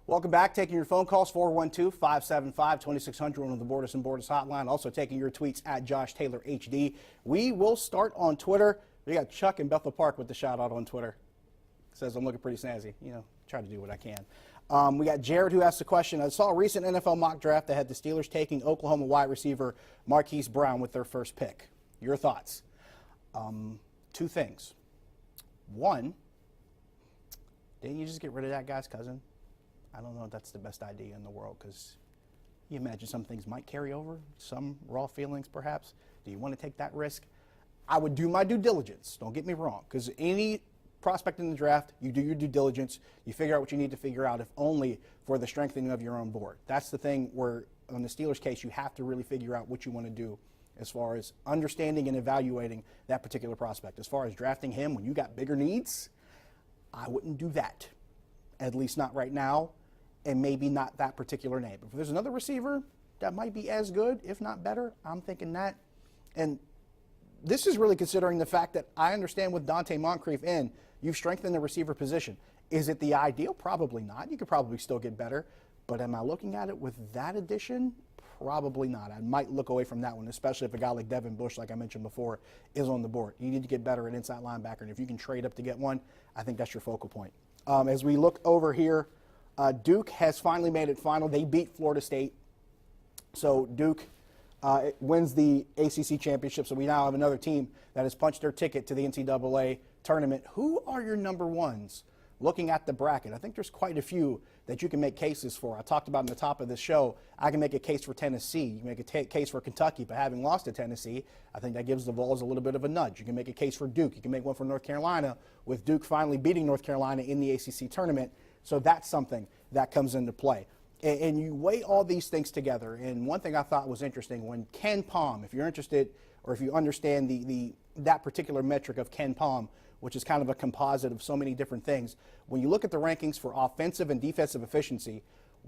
Welcome back. Taking your phone calls, 412-575-2600 on the Borders and Borders hotline. Also taking your tweets at Josh Taylor HD. We will start on Twitter. We got Chuck in Bethel Park with the shout out on Twitter. Says I'm looking pretty snazzy. You know, try to do what I can. We got Jared who asked the question. I saw a recent NFL mock draft that had the Steelers taking Oklahoma wide receiver Marquise Brown with their first pick. Your thoughts? Two things. One, didn't you just get rid of that guy's cousin? I don't know if that's the best idea in the world, because you imagine some things might carry over, some raw feelings perhaps. Do you want to take that risk? I would do my due diligence, don't get me wrong, because any prospect in the draft, you do your due diligence, you figure out what you need to figure out, if only for the strengthening of your own board. That's the thing where, on the Steelers case, you have to really figure out what you want to do as far as understanding and evaluating that particular prospect. As far as drafting him when you got bigger needs, I wouldn't do that, at least not right now. And maybe not that particular name. But if there's another receiver that might be as good, if not better, I'm thinking that. And this is really considering the fact that I understand with Dante Moncrief in, you've strengthened the receiver position. Is it the ideal? Probably not. You could probably still get better. But am I looking at it with that addition? Probably not. I might look away from that one, especially if a guy like Devin Bush, like I mentioned before, is on the board. You need to get better at inside linebacker. And if you can trade up to get one, I think that's your focal point. As we look over here, Duke has finally made it final. They beat Florida State. So Duke wins the ACC championship. So we now have another team that has punched their ticket to the NCAA tournament. Who are your number ones looking at the bracket? I think there's quite a few that you can make cases for. I talked about in the top of the show, I can make a case for Tennessee. You can make a case for Kentucky, but having lost to Tennessee, I think that gives the Vols a little bit of a nudge. You can make a case for Duke. You can make one for North Carolina, with Duke finally beating North Carolina in the ACC tournament. So that's something that comes into play. And you weigh all these things together. And one thing I thought was interesting, when Ken Palm, if you're interested or if you understand that particular metric of Ken Palm, which is kind of a composite of so many different things, when you look at the rankings for offensive and defensive efficiency,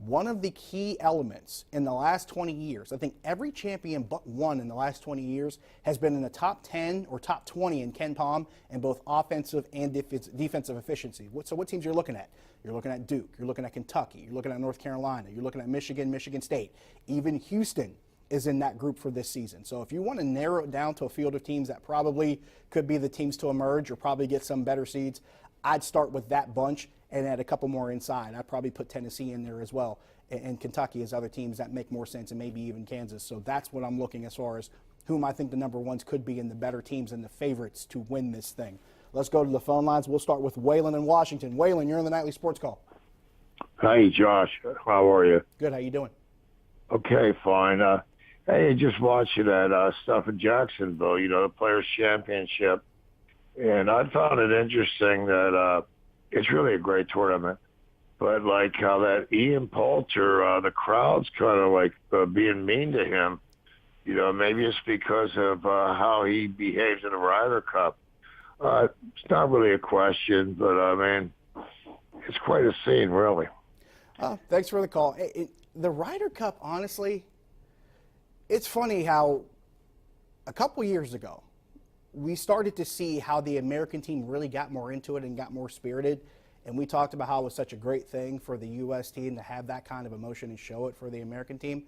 one of the key elements in the last 20 years, I think every champion but one in the last 20 years has been in the top 10 or top 20 in Ken Palm in both offensive and defensive efficiency. So what teams you're looking at? You're looking at Duke, you're looking at Kentucky, you're looking at North Carolina, you're looking at Michigan, Michigan State. Even Houston is in that group for this season. So if you want to narrow it down to a field of teams that probably could be the teams to emerge or probably get some better seeds, I'd start with that bunch and add a couple more inside. I'd probably put Tennessee in there as well, and Kentucky as other teams that make more sense, and maybe even Kansas. So that's what I'm looking as far as whom I think the number ones could be in the better teams and the favorites to win this thing. Let's go to the phone lines. We'll start with Waylon in Washington. Waylon, you're on the Nightly Sports Call. Hi, Josh. How are you? Good. How you doing? Okay, fine. Hey, just watching that stuff in Jacksonville, the Players' Championship. And I found it interesting that it's really a great tournament. But like how that Ian Poulter, the crowd's kind of like being mean to him. Maybe it's because of how he behaves in the Ryder Cup. It's not really a question, but I mean, it's quite a scene, really. Thanks for the call. The Ryder Cup, honestly, it's funny how a couple years ago, we started to see how the American team really got more into it and got more spirited. And we talked about how it was such a great thing for the U.S. team to have that kind of emotion and show it for the American team.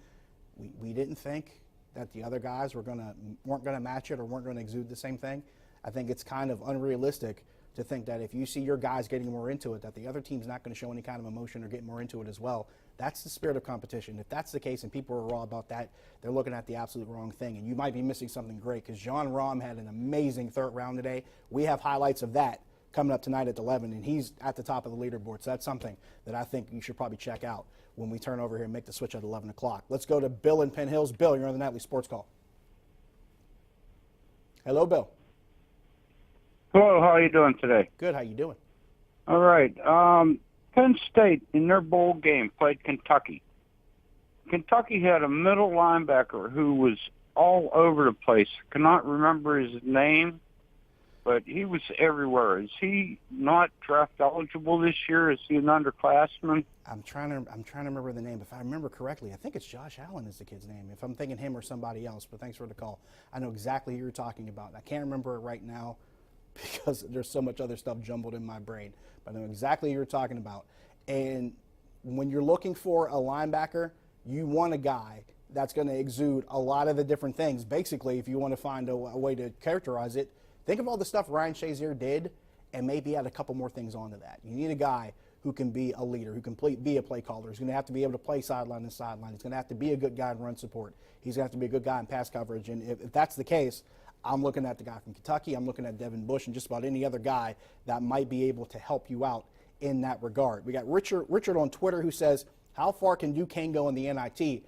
We didn't think that the other guys weren't going to match it or weren't going to exude the same thing. I think it's kind of unrealistic to think that if you see your guys getting more into it, that the other team's not going to show any kind of emotion or get more into it as well. That's the spirit of competition. If that's the case and people are raw about that, they're looking at the absolute wrong thing. And you might be missing something great, because John Rahm had an amazing third round today. We have highlights of that coming up tonight at 11, and he's at the top of the leaderboard. So that's something that I think you should probably check out when we turn over here and make the switch at 11 o'clock. Let's go to Bill in Penn Hills. Bill, you're on the Nightly Sports Call. Hello, Bill. Hello, how are you doing today? Good, how you doing? All right. Penn State, in their bowl game, played Kentucky. Kentucky had a middle linebacker who was all over the place. Cannot remember his name, but he was everywhere. Is he not draft eligible this year? Is he an underclassman? I'm trying to remember the name. If I remember correctly, I think it's Josh Allen is the kid's name. If I'm thinking him or somebody else, but thanks for the call. I know exactly who you're talking about. I can't remember it right now, because there's so much other stuff jumbled in my brain. But I know exactly who you're talking about. And when you're looking for a linebacker, you want a guy that's going to exude a lot of the different things. Basically, if you want to find a way to characterize it, think of all the stuff Ryan Shazier did and maybe add a couple more things onto that. You need a guy who can be a leader, who can be a play caller. He's going to have to be able to play sideline to sideline. He's going to have to be a good guy in run support. He's going to have to be a good guy in pass coverage. And if that's the case, I'm looking at the guy from Kentucky. I'm looking at Devin Bush and just about any other guy that might be able to help you out in that regard. We got Richard on Twitter who says, how far can Duquesne go in the NIT?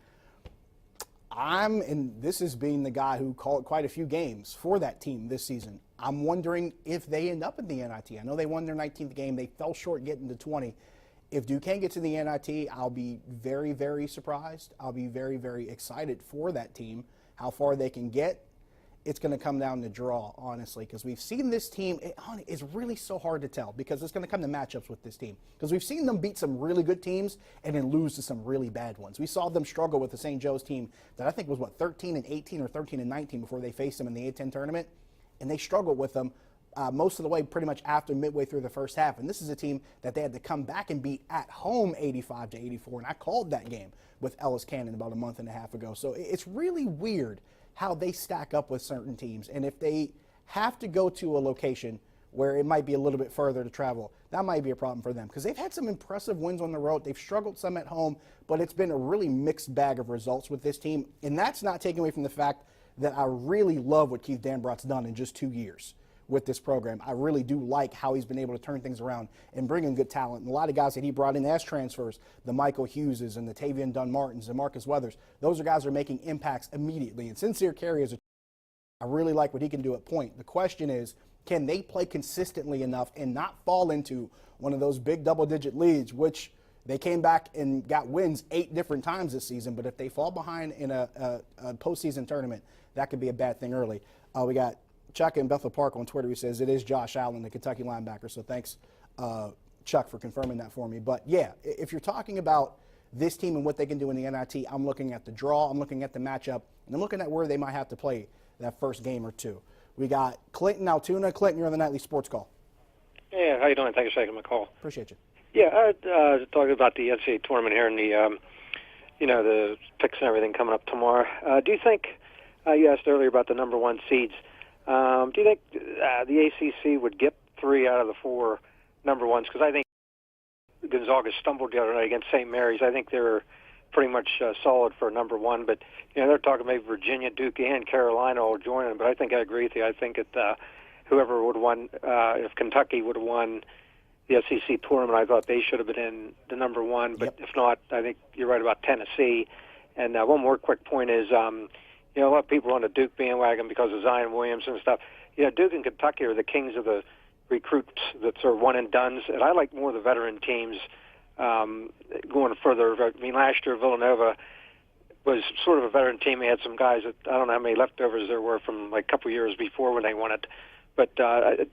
And this is being the guy who called quite a few games for that team this season. I'm wondering if they end up in the NIT. I know they won their 19th game. They fell short getting to 20. If Duquesne gets in the NIT, I'll be very, very surprised. I'll be very, very excited for that team, how far they can get. It's going to come down to draw, honestly, because we've seen this team. It's really so hard to tell because it's going to come to matchups with this team. Because we've seen them beat some really good teams and then lose to some really bad ones. We saw them struggle with the St. Joe's team that I think was, 13-18 or 13-19 before they faced them in the A-10 tournament. And they struggled with them most of the way pretty much after midway through the first half. And this is a team that they had to come back and beat at home 85-84. And I called that game with Ellis Cannon about a month and a half ago. So it's really weird how they stack up with certain teams. And if they have to go to a location where it might be a little bit further to travel, that might be a problem for them because they've had some impressive wins on the road. They've struggled some at home, but it's been a really mixed bag of results with this team. And that's not taken away from the fact that I really love what Keith Danbrot's done in just 2 years with this program. I really do like how he's been able to turn things around and bring in good talent. And a lot of guys that he brought in as transfers, the Michael Hugheses and the Tavian Dunn-Martins and Marcus Weathers, those are guys that are making impacts immediately. And Sincere Carey I really like what he can do at point. The question is, can they play consistently enough and not fall into one of those big double-digit leads, which they came back and got wins 8 different times this season. But if they fall behind in a postseason tournament, that could be a bad thing early. We got Chuck in Bethel Park on Twitter who says it is Josh Allen, the Kentucky linebacker. So thanks, Chuck, for confirming that for me. But, yeah, if you're talking about this team and what they can do in the NIT, I'm looking at the draw, I'm looking at the matchup, and I'm looking at where they might have to play that first game or two. We got Clinton Altoona. Clinton, you're on the Nightly Sports Call. Yeah, how you doing? Thanks for taking my call. Appreciate you. Yeah, talking about the NCAA tournament here and the, the picks and everything coming up tomorrow. Do you think, you asked earlier about the number 1 seeds, do you think the ACC would get 3 out of the 4 number 1s? Because I think Gonzaga stumbled the other night against St. Mary's. I think they're pretty much solid for number 1. But, they're talking maybe Virginia, Duke, and Carolina all joining. But I think I agree with you. I think that whoever would have won, if Kentucky would have won the SEC tournament, I thought they should have been in the number 1. But if not, I think you're right about Tennessee. And one more quick point is, a lot of people are on the Duke bandwagon because of Zion Williams and stuff. Duke and Kentucky are the kings of the recruits that are one-and-dones. And I like more of the veteran teams going further. I mean, last year Villanova was sort of a veteran team. They had some guys that I don't know how many leftovers there were from like a couple of years before when they won it. But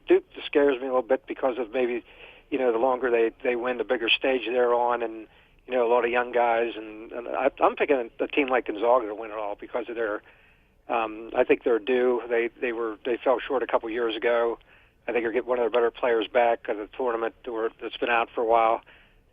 Duke scares me a little bit because of maybe, the longer they win, the bigger stage they're on, and a lot of young guys. And I'm picking a team like Gonzaga to win it all because of their. I think they're due. They fell short a couple of years ago. I think they're getting one of their better players back at the tournament that's been out for a while.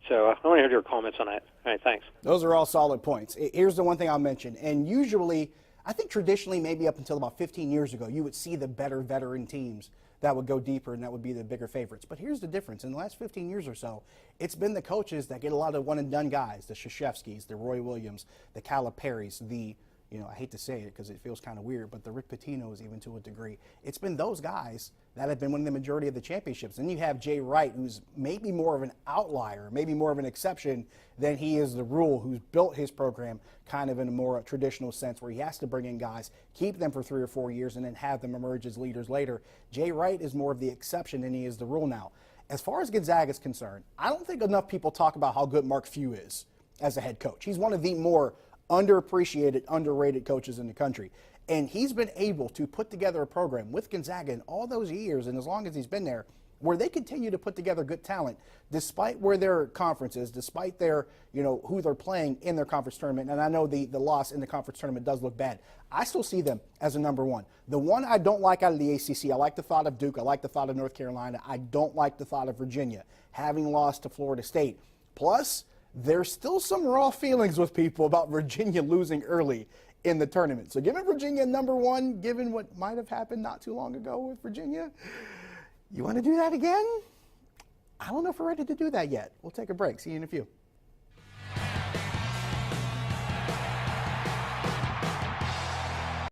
So I want to hear your comments on that. All right, thanks. Those are all solid points. Here's the one thing I'll mention. And usually, I think traditionally, maybe up until about 15 years ago, you would see the better veteran teams that would go deeper and that would be the bigger favorites. But here's the difference. In the last 15 years or so, it's been the coaches that get a lot of one-and-done guys, the Krzyzewskis, the Roy Williams, the Caliparis, the, I hate to say it because it feels kind of weird, but the Rick Pitino's even to a degree. It's been those guys that have been winning the majority of the championships. Then you have Jay Wright, who's maybe more of an outlier, maybe more of an exception than he is the rule, who's built his program kind of in a more traditional sense where he has to bring in guys, keep them for 3 or 4 years, and then have them emerge as leaders later. Jay Wright is more of the exception than he is the rule now. As far as Gonzaga is concerned, I don't think enough people talk about how good Mark Few is as a head coach. He's one of the more underappreciated, underrated coaches in the country. And he's been able to put together a program with Gonzaga in all those years, and as long as he's been there, where they continue to put together good talent, despite where their conference is, despite their, who they're playing in their conference tournament. And I know the loss in the conference tournament does look bad. I still see them as a number 1. The one I don't like out of the ACC, I like the thought of Duke, I like the thought of North Carolina, I don't like the thought of Virginia, having lost to Florida State. Plus, there's still some raw feelings with people about Virginia losing early in the tournament. So given Virginia number 1, given what might have happened not too long ago with Virginia, you want to do that again? I don't know if we're ready to do that yet. We'll take a break. See you in a few.